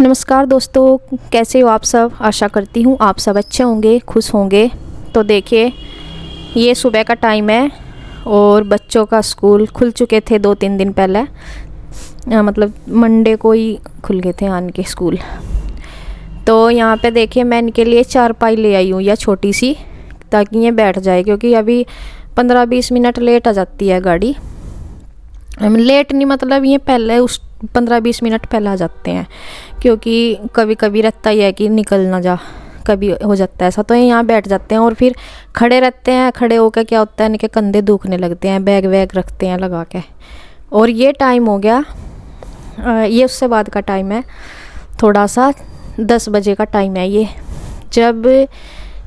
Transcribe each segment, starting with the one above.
नमस्कार दोस्तों, कैसे हो आप सब। आशा करती हूँ आप सब अच्छे होंगे, खुश होंगे। तो देखिए, ये सुबह का टाइम है और बच्चों का स्कूल खुल चुके थे 2-3 दिन पहले। मतलब मंडे को ही खुल गए थे आन के स्कूल। तो यहाँ पे देखिए, मैं इनके लिए चारपाई ले आई हूँ या छोटी सी, ताकि ये बैठ जाए, क्योंकि अभी 15-20 मिनट लेट आ जाती है गाड़ी। लेट नहीं, मतलब ये पहले उस 15-20 मिनट पहले आ जाते हैं, क्योंकि कभी कभी रहता ही है कि निकल ना जा, कभी हो जाता है ऐसा। तो ये यहाँ बैठ जाते हैं और फिर खड़े रहते हैं। खड़े होकर क्या होता है, इनके कंधे दुखने लगते हैं, बैग वैग रखते हैं लगा के। और ये टाइम हो गया, ये उससे बाद का टाइम है, थोड़ा सा 10 बजे का टाइम है ये, जब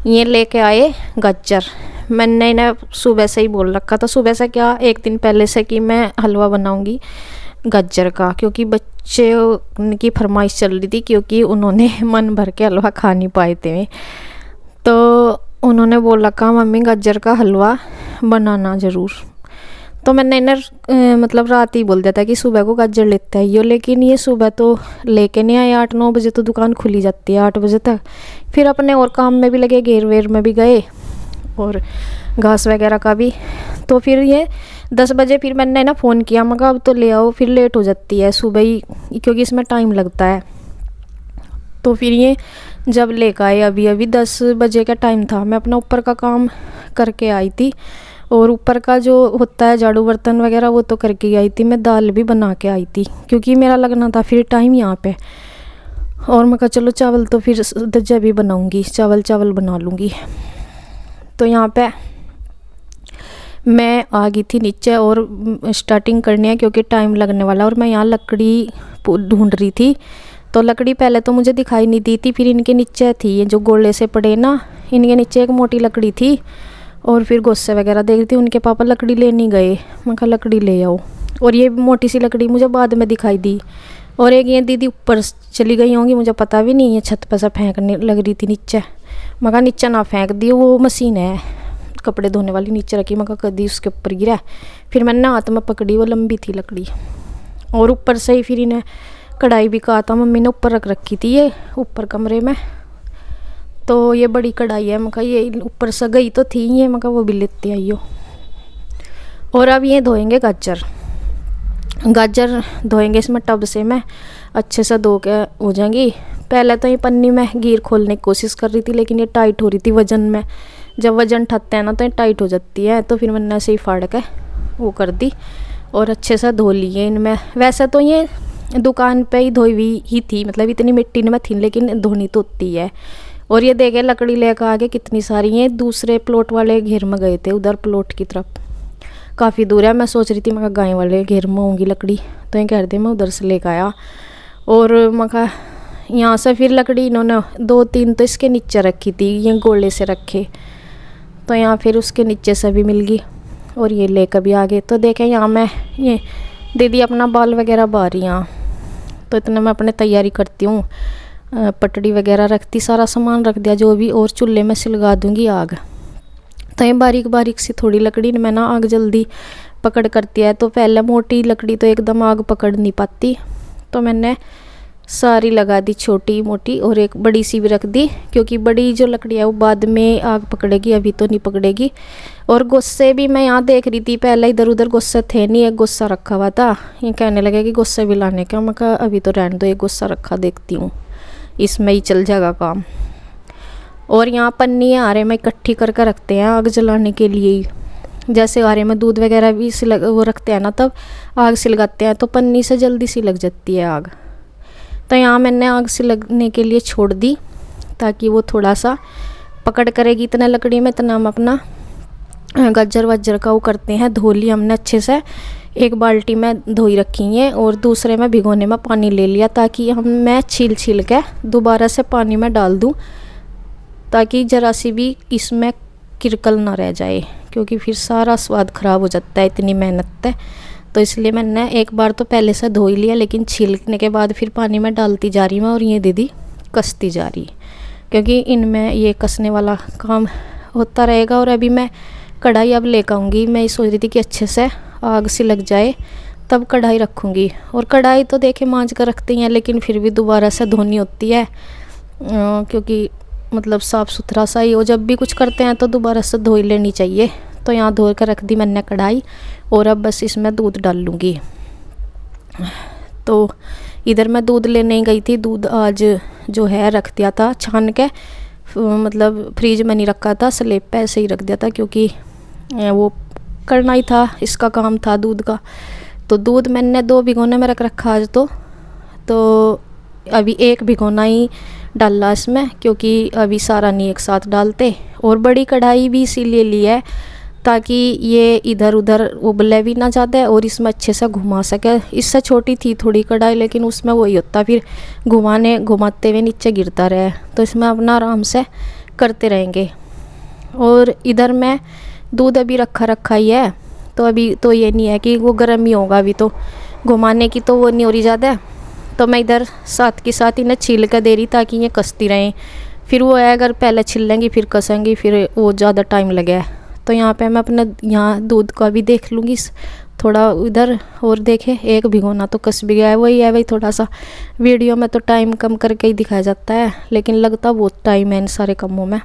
ये लेके आए गाजर। मैंने इन्हें सुबह से ही बोल रखा था, सुबह से क्या, एक दिन पहले से, कि मैं हलवा बनाऊंगी गाजर का, क्योंकि बच्चे की फरमाइश चल रही थी, क्योंकि उन्होंने मन भर के हलवा खा नहीं पाए थे। तो उन्होंने बोल रखा, मम्मी गाजर का हलवा बनाना ज़रूर। तो मैंने इन्हें मतलब रात ही बोल दिया था कि सुबह को गाजर लेते आइयो, लेकिन ये सुबह तो लेके नहीं आए। 8-9 बजे तो दुकान खुली जाती है, 8 बजे तक। फिर अपने और काम में भी लगे, घेर वेर में भी गए और घास वगैरह का भी। तो फिर ये 10 बजे फिर मैंने ना फ़ोन किया, मैं कहा अब तो ले आओ, फिर लेट हो जाती है सुबह ही, क्योंकि इसमें टाइम लगता है। तो फिर ये जब लेकर आए, अभी अभी 10 बजे का टाइम था, मैं अपना ऊपर का काम करके आई थी, और ऊपर का जो होता है झाड़ू बर्तन वगैरह वो तो करके आई थी। मैं दाल भी बना के आई थी, क्योंकि मेरा लगना था फिर टाइम यहाँ पे। और मैं कहा चलो चावल तो फिर जब भी बनाऊँगी, चावल बना लूँगी। तो यहाँ पे मैं आ गई थी नीचे और स्टार्टिंग करनी है, क्योंकि टाइम लगने वाला। और मैं यहाँ लकड़ी ढूंढ रही थी, तो लकड़ी पहले तो मुझे दिखाई नहीं दी थी, फिर इनके नीचे थी, ये जो गोले से पड़े ना, इनके नीचे एक मोटी लकड़ी थी। और फिर गोस्से वगैरह देख रही थी, उनके पापा लकड़ी लेने गए, मैं कहा लकड़ी ले आओ। और ये मोटी सी लकड़ी मुझे बाद में दिखाई दी। और एक ये दीदी ऊपर चली गई होंगी, मुझे पता भी नहीं, ये छत पर से फेंकने लग रही थी नीचे। मैं कहा नीचे ना फेंक दी, वो मशीन है कपड़े धोने वाली, नीचे रखी। मैं कहा कदी उसके ऊपर गिरा। फिर मैंने हाथ में पकड़ी, वो लंबी थी लकड़ी। और ऊपर से ही फिर इन्हें कढ़ाई भी कहा था, मम्मी ने ऊपर रख रखी थी ये ऊपर कमरे में। तो ये बड़ी कढ़ाई है, मैं कहा ये ऊपर से गई तो थी ये, मैं कहा वो भी लेते आइयो। और अब ये धोएंगे गाजर धोएंगे इसमें टब से, मैं अच्छे से धो के हो जाएंगी। पहले तो ये पन्नी में गिर खोलने की कोशिश कर रही थी, लेकिन ये टाइट हो रही थी वजन में। जब वजन ठहते हैं ना तो ये टाइट हो जाती है। तो फिर मैंने ऐसे ही फाड़ के वो कर दी और अच्छे से धो लिए इनमें। वैसे तो ये दुकान पे ही धोई हुई ही थी, मतलब इतनी मिट्टी में थी, लेकिन धोनी तो होती है। और ये देखे लकड़ी लेकर आगे कितनी सारी, ये दूसरे प्लॉट वाले घेर में गए थे, उधर प्लॉट की तरफ, काफ़ी दूर है। मैं सोच रही थी मैं गाय वाले घेर में होंगी लकड़ी, तो ये कह रहे थे मैं उधर से लेकर आया। और मैं कहा यहाँ से फिर लकड़ी इन्होंने 2-3 तो इसके नीचे रखी थी, ये गोले से रखे, तो यहाँ फिर उसके नीचे से भी मिल गई। और ये लेकर भी आ गए। तो देखें यहाँ मैं, ये दीदी अपना बाल वगैरह बा रही यहाँ, तो इतना मैं अपने तैयारी करती हूँ, पटड़ी वगैरह रखती, सारा सामान रख दिया जो भी, और चूल्हे में सिलगा दूँगी आग। तो ये बारीक बारीक सी थोड़ी लकड़ी में ना आग जल्दी पकड़ करती है। तो पहले मोटी लकड़ी तो एकदम आग पकड़ नहीं पाती, तो मैंने सारी लगा दी, छोटी मोटी, और एक बड़ी सी भी रख दी, क्योंकि बड़ी जो लकड़ी है वो बाद में आग पकड़ेगी, अभी तो नहीं पकड़ेगी। और गुस्से भी मैं यहाँ देख रही थी, पहले इधर उधर गुस्से थे नहीं, एक गुस्सा रखा हुआ था। ये कहने लगे कि गुस्से भी लाने का, मैं कहा अभी तो रहने दो, एक गुस्सा रखा देखती हूँ, इसमें ही चल जाएगा काम। और यहाँ पन्नी आरे में इकट्ठी करके रखते हैं आग जलाने के लिए ही। जैसे आरे में दूध वगैरह भी वो रखते हैं ना, तब आग सिलगाते हैं, तो पन्नी से जल्दी सी लग जाती है आग। तो यहाँ मैंने आग सिलगने के लिए छोड़ दी, ताकि वो थोड़ा सा पकड़ करेगी। इतना लकड़ी में इतना हम अपना गाजर वाजर का वो करते हैं। धो लिया हमने अच्छे से, एक बाल्टी में धोई रखी है और दूसरे में भिगोने में पानी ले लिया, ताकि मैं छील के दोबारा से पानी में डाल दूँ, ताकि ज़रा सी भी इसमें किरकल ना रह जाए, क्योंकि फिर सारा स्वाद ख़राब हो जाता है, इतनी मेहनत है। तो इसलिए मैंने एक बार तो पहले से धो ही लिया, लेकिन छीलने के बाद फिर पानी में डालती जा रही हूँ। और ये दीदी कसती जा रही, क्योंकि इनमें ये कसने वाला काम होता रहेगा। और अभी मैं कढ़ाई अब लेकर आऊँगी, मैं सोच रही थी कि अच्छे से आग सी लग जाए, तब कढ़ाई रखूँगी। और कढ़ाई तो देखे मांज कर रखते हैं, लेकिन फिर भी दोबारा से धोनी होती है, क्योंकि मतलब साफ़ सुथरा सा ही हो। जब भी कुछ करते हैं तो दोबारा से धो ही लेनी चाहिए। तो यहाँ धो कर रख दी मैंने कढ़ाई, और अब बस इसमें दूध डाल लूँगी। तो इधर मैं दूध लेने गई थी। दूध आज जो है रख दिया था छान के, मतलब फ्रिज में नहीं रखा था, स्लेब पे ऐसे ही रख दिया था, क्योंकि वो करना ही था, इसका काम था दूध का। तो दूध मैंने 2 भिगोने में रख रखा आज। तो अभी 1 भिगोना ही डाला इसमें, क्योंकि अभी सारा नहीं एक साथ डालते। और बड़ी कढ़ाई भी इसीलिए ली है ताकि ये इधर उधर उबले भी ना ज़्यादा और इसमें अच्छे से घुमा सके। इससे छोटी थी थोड़ी कढ़ाई, लेकिन उसमें वही होता, फिर घुमाते हुए नीचे गिरता रहे। तो इसमें अपना आराम से करते रहेंगे। और इधर मैं दूध अभी रखा ही है, तो अभी तो ये नहीं है कि वो गर्म ही होगा, अभी तो घुमाने की तो वो नहीं हो रही ज़्यादा। तो मैं इधर साथ के साथ इन्हें छील कर दे रही ताकि ये कसती रहें। फिर वो है अगर पहले छिल लेंगी फिर कसेंगी, फिर वो ज़्यादा टाइम लगे। तो यहाँ पे मैं अपना यहाँ दूध का भी देख लूँगी थोड़ा इधर, और देखे 1 भिगोना तो कस भी गया है। वही है भाई, थोड़ा सा वीडियो में तो टाइम कम करके ही दिखाया जाता है, लेकिन लगता बहुत टाइम है इन सारे कामों में।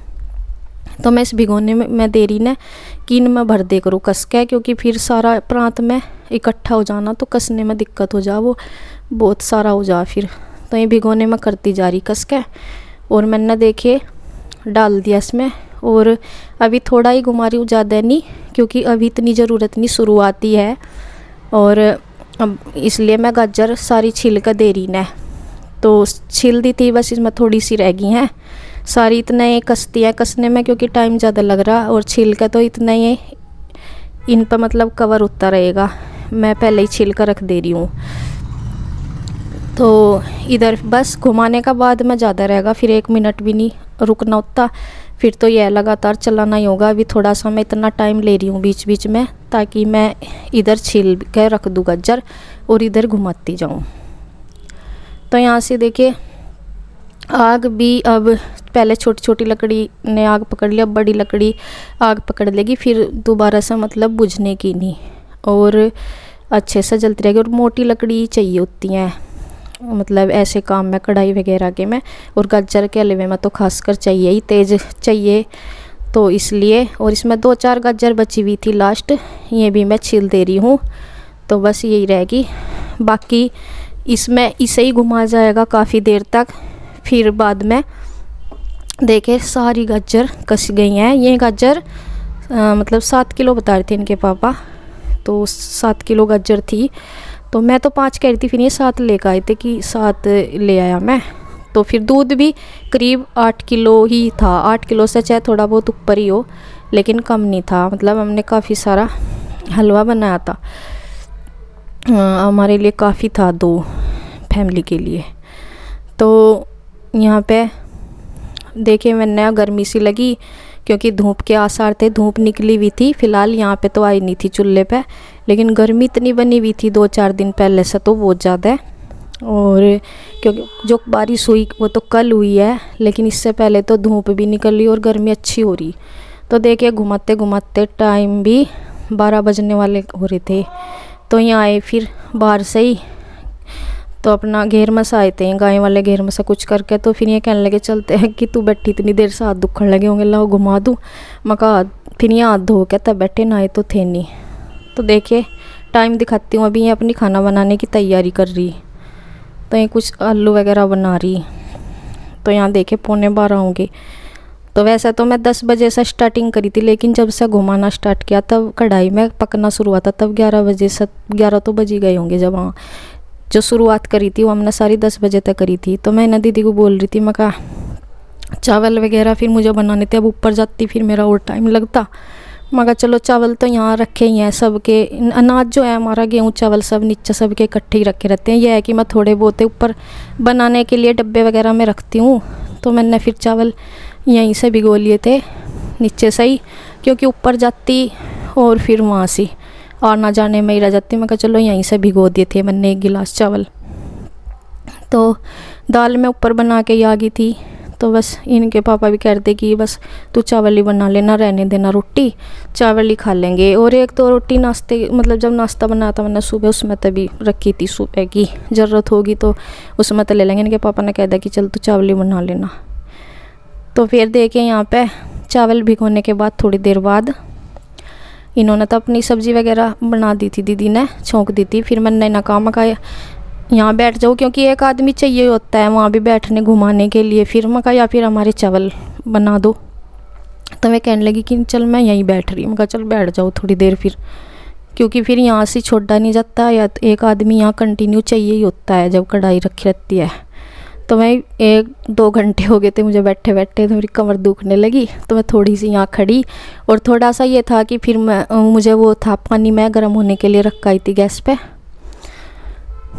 तो मैं इस भिगोने में मैं दे रही ना कि इनमें भर दे करूँ कस के, क्योंकि फिर सारा प्रांत में इकट्ठा हो जाना तो कसने में दिक्कत हो जा, वो बहुत सारा हो जा फिर। तो ये भिगोने में करती जा रही कस के। और मैंने देखे डाल दिया इसमें, और अभी थोड़ा ही घुमा रही हूँ, ज़्यादा नहीं, क्योंकि अभी इतनी ज़रूरत नहीं, शुरुआती है। और अब इसलिए मैं गाजर सारी छील कर दे रही ना। तो छील दी थी, बस इसमें थोड़ी सी रह गई हैं। सारी इतना ही कसती है कसने में, क्योंकि टाइम ज़्यादा लग रहा। और छील का तो इतना ही इन पर मतलब कवर होता रहेगा, मैं पहले ही छील कर रख दे रही हूँ। तो इधर बस घुमाने का बाद में ज़्यादा रहेगा, फिर 1 मिनट भी नहीं रुकना होता, फिर तो यह लगातार चलाना ही होगा। अभी थोड़ा सा मैं इतना टाइम ले रही हूँ बीच बीच में, ताकि मैं इधर छील के रख दूँ गाजर और इधर घुमाती जाऊँ। तो यहाँ से देखिए आग भी अब पहले छोटी छोटी लकड़ी ने आग पकड़ लिया, अब बड़ी लकड़ी आग पकड़ लेगी, फिर दोबारा से मतलब बुझने की नहीं, और अच्छे से जलती रहेगी। और मोटी लकड़ी चाहिए होती हैं, मतलब ऐसे काम में कढ़ाई वगैरह के में, और गाजर के हलवे में तो खासकर चाहिए ही, तेज़ चाहिए। तो इसलिए, और इसमें 2-4 गाजर बची हुई थी लास्ट, ये भी मैं छील दे रही हूँ। तो बस यही रहेगी, बाकी इसमें इसे ही घुमा जाएगा काफ़ी देर तक। फिर बाद में देखे सारी गाजर कस गई हैं। ये गाजर मतलब 7 किलो बता रहे थे इनके पापा, तो 7 किलो गाजर थी। तो मैं तो 5 कह रही थी, फिर ये 7 लेकर आए थे कि 7 ले आया मैं। तो फिर दूध भी करीब 8 किलो ही था, 8 किलो से चाहे थोड़ा बहुत ऊपर ही हो, लेकिन कम नहीं था। मतलब हमने काफ़ी सारा हलवा बनाया था, हमारे लिए काफ़ी था 2 फैमिली के लिए। तो यहाँ पे देखिए मैंने गर्मी सी लगी, क्योंकि धूप के आसार थे, धूप निकली हुई थी। फ़िलहाल यहाँ पे तो आई नहीं थी चूल्हे पे, लेकिन गर्मी इतनी बनी हुई थी 2-4 दिन पहले से, तो बहुत ज़्यादा है। और क्योंकि जो बारिश हुई वो तो कल हुई है, लेकिन इससे पहले तो धूप भी निकल रही और गर्मी अच्छी हो रही। तो देखिए घुमाते घुमाते टाइम भी 12 बजने वाले हो रहे थे। तो यहाँ आए फिर बाहर से ही, तो अपना घेर मसा आए थे, गाय वाले घेर मसा कुछ करके। तो फिर ये कहने लगे चलते हैं कि तू बैठी इतनी देर से हाथ दुखने लगे होंगे, लाओ घुमा दूँ। मका फिर ये हाथ धो के तब बैठे, नहाए तो थे नहीं। तो देखिए टाइम दिखाती हूँ, अभी ये अपनी खाना बनाने की तैयारी कर रही। तो ये कुछ आलू वगैरह बना रही। तो यहाँ देखे 11:45 होंगे। तो वैसे तो मैं 10 बजे से स्टार्टिंग करी थी, लेकिन जब से घुमाना स्टार्ट किया तब कढ़ाई में पकना शुरू हुआ था, तब 11 बजे से 11 तो बज ही गए होंगे। जब वहाँ जो शुरुआत करी थी वो हमने सारी 10 बजे तक करी थी। तो मैं ना दीदी को बोल रही थी, मैं कहा चावल वगैरह फिर मुझे बनाने थे, अब ऊपर जाती फिर मेरा और टाइम लगता। मैं कहा चलो चावल तो यहाँ रखे ही हैं सबके, अनाज जो है हमारा गेहूँ चावल सब नीचे सबके इकट्ठे ही रखे रहते हैं। यह है कि मैं थोड़े बहुत ऊपर बनाने के लिए डब्बे वगैरह में रखती हूँ। तो मैंने फिर चावल यहीं से भिगो लिए थे नीचे से ही, क्योंकि ऊपर जाती और फिर वहाँ से आना जाने में ही रह जाती। मैं कहा चलो यहीं से भिगो दिए थे मैंने 1 गिलास चावल। तो दाल मैं ऊपर बना के ही आ गई थी, तो बस इनके पापा भी कहते कि बस तू चावल ही बना लेना, रहने देना रोटी, चावल ही खा लेंगे। और एक तो रोटी नाश्ते मतलब जब नाश्ता बनाता मैंने सुबह उसमें तभी रखी थी, सुबह की ज़रूरत होगी तो उसमें तो ले लेंगे। इनके पापा ने कह दिया कि चल तू चावल ही बना लेना। तो फिर देखिए यहाँ पे चावल भिगोने के बाद थोड़ी देर बाद इन्होंने तो अपनी सब्ज़ी वगैरह बना दी थी, दीदी ने छोंक दी थी। फिर मैंने ना काम का यहाँ बैठ जाऊँ क्योंकि एक आदमी चाहिए होता है वहाँ भी बैठने घुमाने के लिए। फिर मैं कहा या फिर हमारे चावल बना दो। तो मैं कहने लगी कि चल मैं यहीं बैठ रही हूँ। मैं कहा चल बैठ जाओ थोड़ी देर फिर, क्योंकि फिर यहाँ से छोड़ा नहीं जाता, या एक आदमी यहाँ कंटिन्यू चाहिए ही होता है जब कढ़ाई रखी रहती है। तो मैं 1-2 घंटे हो गए थे मुझे बैठे बैठे, तो मेरी कमर दुखने लगी। तो मैं थोड़ी सी यहाँ खड़ी, और थोड़ा सा ये था कि फिर मुझे वो था पानी मैं गर्म होने के लिए रखा ही थी गैस पे,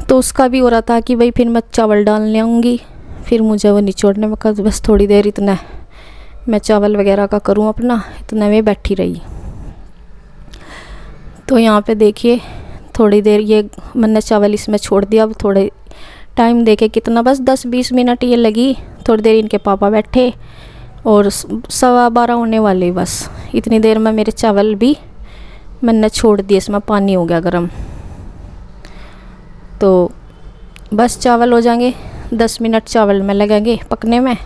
तो उसका भी हो रहा था कि भाई फिर मैं चावल डालने आऊँगी, फिर मुझे वो निचोड़ने में कहा बस थोड़ी देर इतना मैं चावल वगैरह का करूँ अपना, इतना मैं बैठी रही। तो यहाँ पे देखिए थोड़ी देर ये मैंने चावल इसमें छोड़ दिया। अब थोड़े टाइम देखे कितना, बस 10-20 मिनट ये लगी। थोड़ी देर इनके पापा बैठे और 12:15 होने वाले, बस इतनी देर में मेरे चावल भी मैंने छोड़ दिए, इसमें पानी हो गया गर्म। तो बस चावल हो जाएंगे, 10 मिनट चावल में लगेंगे पकने में,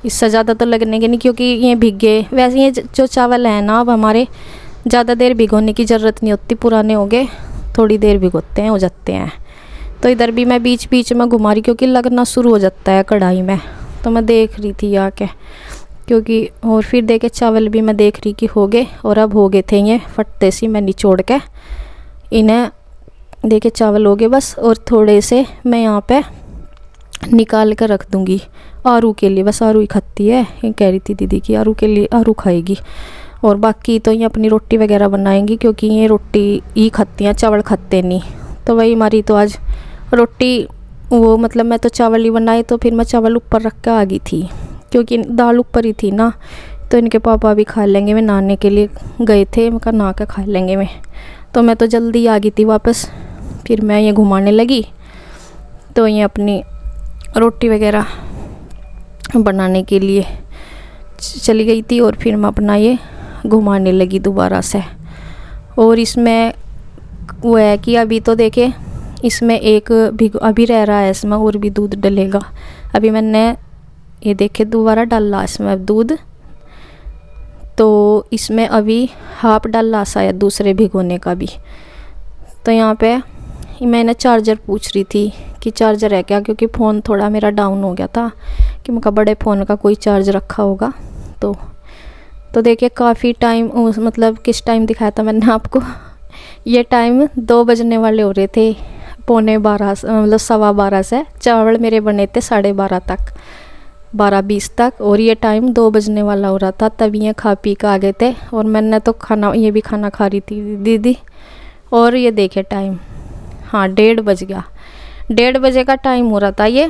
इससे ज़्यादा तो लगने के नहीं क्योंकि ये भीगे। वैसे ये जो चावल है ना अब हमारे ज़्यादा देर भिगोने की ज़रूरत नहीं होती, पुराने हो गए, थोड़ी देर भिगोते हैं हो जाते हैं। तो इधर भी मैं बीच बीच में घुमा रही क्योंकि लगना शुरू हो जाता है कढ़ाई में। तो मैं देख रही थी आके क्योंकि, और फिर देखे चावल भी मैं देख रही कि हो गए, और अब हो गए थे ये फटते सी मैं निचोड़ के इन्हें देखे चावल हो गए बस। और थोड़े से मैं यहाँ पे निकाल कर रख दूँगी आरू के लिए, बस आरू ही खाती है, ये कह रही थी दीदी कि आरू के लिए आरू खाएगी। और बाकी तो ये अपनी रोटी वगैरह बनाएंगी क्योंकि ये रोटी ही खाती हैं, चावल खाते नहीं। तो वही हमारी तो आज रोटी वो मतलब मैं तो चावल ही बनाए, तो फिर मैं चावल ऊपर रख के आ गई थी क्योंकि दाल ऊपर ही थी ना। तो इनके पापा भी खा लेंगे, मैं नहाने के लिए गए थे, मैं कहा नहा के खा लेंगे मैं। तो मैं तो जल्दी आ गई थी वापस। फिर मैं ये घुमाने लगी तो ये अपनी रोटी वगैरह बनाने के लिए चली गई थी, और फिर मैं अपना ये घुमाने लगी दोबारा से। और इसमें वो है कि अभी तो देखे इसमें एक अभी रह रहा है, इसमें और भी दूध डलेगा। अभी मैंने ये देखे दोबारा डाला इसमें दूध, तो इसमें अभी हाफ डाला शायद दूसरे भिगोने का भी। तो यहाँ पे मैंने चार्जर पूछ रही थी कि चार्जर है क्या, क्योंकि फ़ोन थोड़ा मेरा डाउन हो गया था कि मैं बड़े फ़ोन का कोई चार्ज रखा होगा। तो देखिए काफ़ी टाइम मतलब किस टाइम दिखाया था मैंने आपको, ये टाइम 2 बजने वाले हो रहे थे, 11:15 मतलब 12:15 से। चावल मेरे बने थे 12:30 तक, 12:20 तक, और ये टाइम 2 बजने वाला हो रहा था। तब ये खा पी के आ गए थे, और मैंने तो खाना ये भी खाना खा रही थी दीदी। और ये देखे टाइम, हाँ 1:30 बज गया, 1:30 बजे का टाइम हो रहा था ये,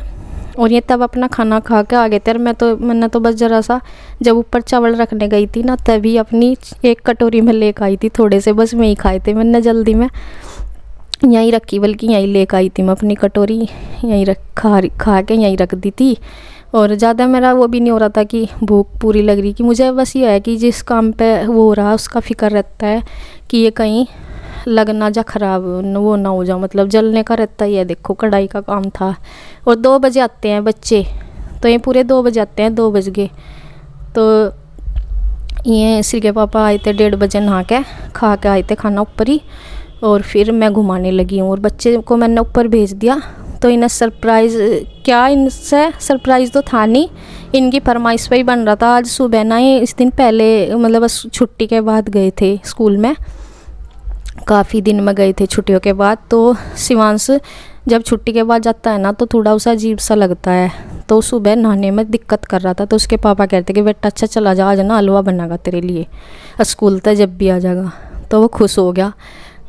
और ये तब अपना खाना खा के आ गए थे। और मैंने तो बस ज़रा सा जब ऊपर चावल रखने गई थी ना, तभी अपनी एक कटोरी में लेकर आई थी, थोड़े से बस मैं ही खाए थे मैंने जल्दी में, यहीं रखी, बल्कि यहीं लेकर आई थी मैं अपनी कटोरी, यहीं खा के यहीं रख दी थी। और ज़्यादा मेरा वो भी नहीं हो रहा था कि भूख पूरी लग रही, कि मुझे बस ये है कि जिस काम पे वो हो रहा है उसका फ़िक्र रहता है कि ये कहीं लगना जा ख़राब वो ना हो जाए, मतलब जलने का रहता ही है। देखो कढ़ाई का काम था। और 2 बजे आते हैं बच्चे, तो ये पूरे 2 बजे आते हैं, 2 बज गए। तो ये इसी के पापा आए थे 1:30 बजे, नहा के खा के आए थे खाना ऊपर ही, और फिर मैं घुमाने लगी हूँ। और बच्चे को मैंने ऊपर भेज दिया, तो इन्हें सरप्राइज़ क्या, इनसे सरप्राइज़ तो था नहीं, इनकी फरमाइश पे ही बन रहा था। आज सुबह ना ये इस दिन पहले मतलब बस छुट्टी के बाद गए थे स्कूल में, काफ़ी दिन में गए थे छुट्टियों के बाद। तो शिवांश जब छुट्टी के बाद जाता है ना तो थोड़ा उसे अजीब सा लगता है, तो सुबह नहाने में दिक्कत कर रहा था। तो उसके पापा कहते कि बेटा अच्छा चला जा, आज ना हलवा बनागा तेरे लिए स्कूल तक जब भी आ जाएगा। तो वो खुश हो गया।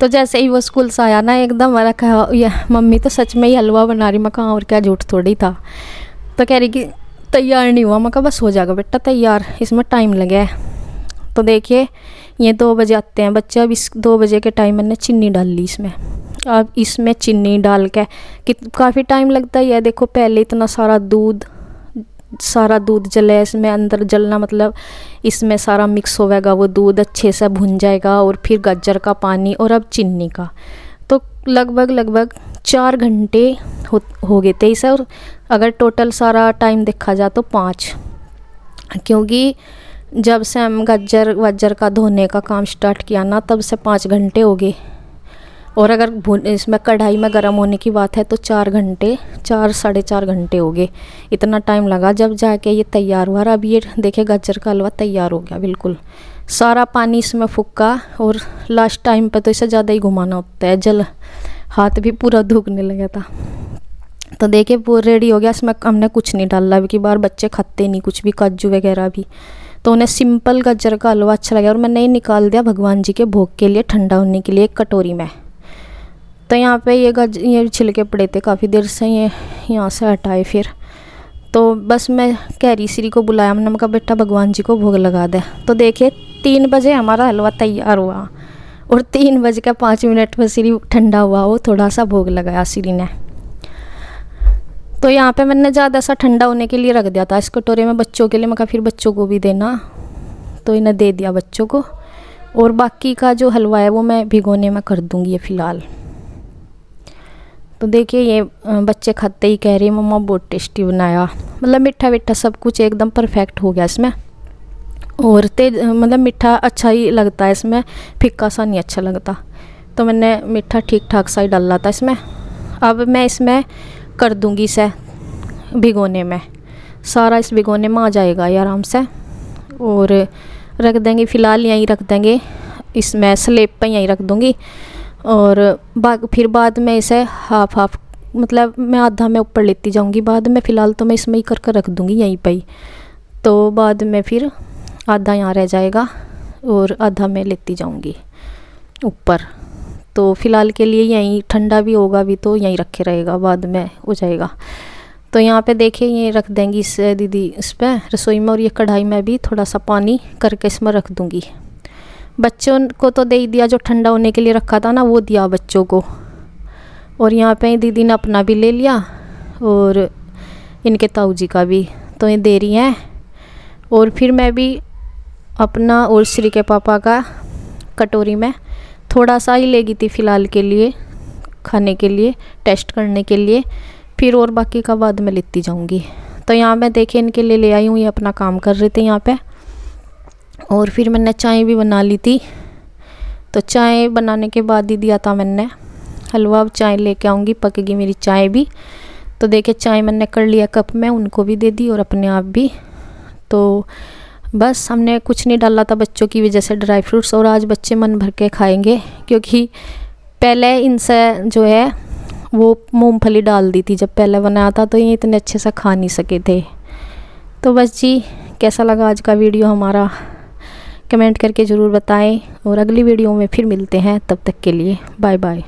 तो जैसे ही वो स्कूल से आया ना एकदम मेरा कहा ये मम्मी तो सच में ही हलवा बना रही। मैं कहा और क्या, झूठ थोड़ी था। तो कह रही कि तैयार नहीं हुआ। मैं कहा बस हो जाएगा बेटा तैयार, इसमें टाइम लगे है। तो देखिए ये 2 बजे आते हैं बच्चे। अब इस 2 बजे के टाइम मैंने चीनी डाल ली इसमें। अब इसमें चीनी डाल के कि काफ़ी टाइम लगता ही है। देखो पहले इतना सारा दूध सारा दूध जले, इसमें अंदर जलना मतलब इसमें सारा मिक्स होगा, वो दूध अच्छे से भुन जाएगा। और फिर गाजर का पानी और अब चीनी का, तो लगभग 4 घंटे हो गए थे इसे। और अगर टोटल सारा टाइम देखा जाए तो 5, क्योंकि जब से हम गाजर का धोने का काम स्टार्ट किया ना, तब से 5 घंटे हो गए। और अगर इसमें कढ़ाई में गर्म होने की बात है तो 4 घंटे, 4 साढ़े 4 घंटे हो गए। इतना टाइम लगा जब जाके ये तैयार हुआ। अब ये देखिए गाजर का हलवा तैयार हो गया बिल्कुल, सारा पानी इसमें फूका। और लास्ट टाइम पे तो इसे ज़्यादा ही घुमाना होता है, हाथ भी पूरा दुखने लगा था। तो देखिए पूरा रेडी हो गया। इसमें हमने कुछ नहीं डाला, अब की बार बच्चे खाते नहीं कुछ भी, काजू वगैरह भी, तो उन्हें सिंपल गाजर का हलवा अच्छा लगा। और मैंने ही निकाल दिया भगवान जी के भोग के लिए, ठंडा होने के लिए एक कटोरी में। तो यहाँ पे ये छिलके पड़े थे काफ़ी देर से, ये यहाँ से हटाए। फिर तो बस मैं कैरी श्री को बुलाया, मैंने कहा बेटा भगवान जी को भोग लगा दे। तो देखिए 3 बजे हमारा हलवा तैयार हुआ, और 3:05 पर श्री ठंडा हुआ, वो थोड़ा सा भोग लगाया श्री ने। तो यहाँ पे मैंने ज़्यादा सा ठंडा होने के लिए रख दिया था इस कटोरे में बच्चों के लिए। मैं कहा फिर बच्चों को भी देना, तो इन्हें दे दिया बच्चों को। और बाकी का जो हलवा है वो मैं भिगोने में कर दूँगी ये फ़िलहाल। तो देखिए ये बच्चे खाते ही कह रहे हैं मम्मा बहुत टेस्टी बनाया, मतलब मीठा वीठा सब कुछ एकदम परफेक्ट हो गया इसमें। और तेज मतलब मीठा अच्छा ही लगता है इसमें, फिक्का सा नहीं अच्छा लगता। तो मैंने मीठा ठीक ठाक सा ही डाला था इसमें। अब मैं इसमें कर दूंगी इसे भिगोने में, सारा इस भिगोने में आ जाएगा ये आराम से। और रख देंगे फ़िलहाल, यहीं रख देंगे इसमें स्लेब पर, यहीं रख दूंगी। और फिर बाद में इसे हाफ मतलब मैं आधा में ऊपर लेती जाऊंगी बाद में। फ़िलहाल तो मैं इसमें ही कर रख दूंगी यहीं पर ही, तो बाद में फिर आधा यहाँ रह जाएगा और आधा मैं लेती जाऊंगी ऊपर। तो फ़िलहाल के लिए यहीं ठंडा भी होगा भी तो यहीं रखे रहेगा, बाद में हो जाएगा। तो यहाँ पे देखिए ये रख देंगी इस दीदी इस पर रसोई में। और ये कढ़ाई में भी थोड़ा सा पानी करके इसमें रख दूँगी। बच्चों को तो दे ही दिया, जो ठंडा होने के लिए रखा था ना वो दिया बच्चों को। और यहाँ पे दीदी ने अपना भी ले लिया और इनके ताऊ जी का भी, तो ये दे रही हैं। और फिर मैं भी अपना और श्री के पापा का कटोरी में थोड़ा सा ही लेगी थी फ़िलहाल के लिए, खाने के लिए, टेस्ट करने के लिए। फिर और बाकी का बाद में लेती जाऊंगी। तो यहाँ मैं देखिए इनके लिए ले आई हूँ, ये अपना काम कर रहे थे यहाँ पे। और फिर मैंने चाय भी बना ली थी। तो चाय बनाने के बाद ही दिया था मैंने हलवा। अब चाय लेके आऊँगी, पकेगी मेरी चाय भी। तो देखिए चाय मैंने कर लिया कप में, उनको भी दे दी और अपने आप भी। तो बस हमने कुछ नहीं डाला था बच्चों की वजह से, ड्राई फ्रूट्स। और आज बच्चे मन भर के खाएंगे, क्योंकि पहले इनसे जो है वो मूंगफली डाल दी थी जब पहले बनाया था, तो ये इतने अच्छे से खा नहीं सके थे। तो बस जी, कैसा लगा आज का वीडियो हमारा कमेंट करके ज़रूर बताएं। और अगली वीडियो में फिर मिलते हैं, तब तक के लिए बाय बाय।